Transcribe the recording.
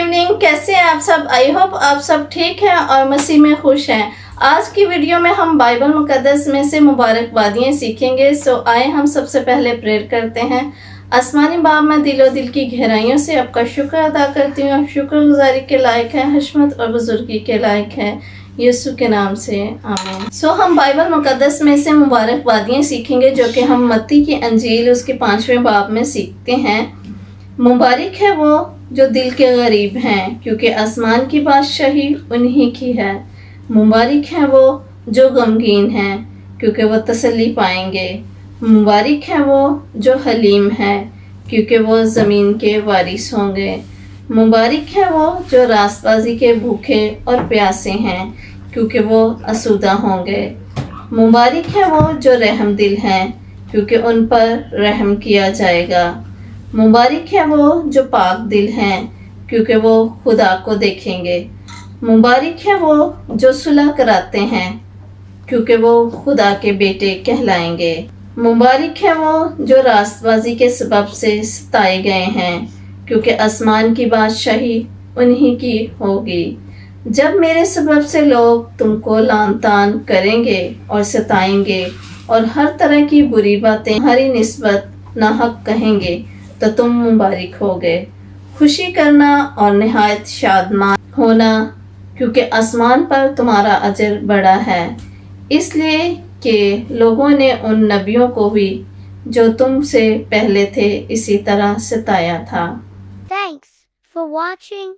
Evening, کیسے ہیں آپ سب؟ آئی ہوپ آپ سب ٹھیک ہیں اور مسیح میں خوش ہیں۔ آج کی ویڈیو میں ہم بائبل مقدس میں سے مبارکبادیاں سیکھیں گے۔ آئے ہم سب سے پہلے پریئر کرتے ہیں۔ آسمانی باپ، میں دل و دل کی گہرائیوں سے آپ کا شکر ادا کرتی ہوں۔ آپ شکر گزاری کے لائق ہیں، حشمت اور بزرگی کے لائق ہیں، یسوع کے نام سے آمین۔ ہم بائبل مقدس میں سے مبارکبادیاں سیکھیں گے جو کہ ہم متی کی انجیل اس کے 5ویں باب میں سیکھتے ہیں۔ مبارک ہے وہ جو دل کے غریب ہیں، کیونکہ آسمان کی بادشاہی انہی کی ہے۔ مبارک ہے وہ جو غمگین ہیں، کیونکہ وہ تسلی پائیں گے۔ مبارک ہے وہ جو حلیم ہے، کیونکہ وہ زمین کے وارث ہوں گے۔ مبارک ہے وہ جو راست بازی کے بھوکے اور پیاسے ہیں، کیونکہ وہ آسودہ ہوں گے۔ مبارک ہے وہ جو رحم دل ہیں، کیونکہ ان پر رحم کیا جائے گا۔ مبارک ہے وہ جو پاک دل ہیں، کیونکہ وہ خدا کو دیکھیں گے۔ مبارک ہے وہ جو صلح کراتے ہیں، کیونکہ وہ خدا کے بیٹے کہلائیں گے۔ مبارک ہے وہ جو راست بازی کے سبب سے ستائے گئے ہیں، کیونکہ آسمان کی بادشاہی انہی کی ہوگی۔ جب میرے سبب سے لوگ تم کو لعن طعن کریں گے اور ستائیں گے اور ہر طرح کی بری باتیں تمہاری نسبت ناحق کہیں گے تو تم مبارک ہوگے۔ خوشی کرنا اور نہایت شادمان ہونا، کیونکہ آسمان پر تمہارا اجر بڑا ہے، اس لیے کہ لوگوں نے ان نبیوں کو بھی جو تم سے پہلے تھے اسی طرح ستایا تھا۔ Thanks for watching.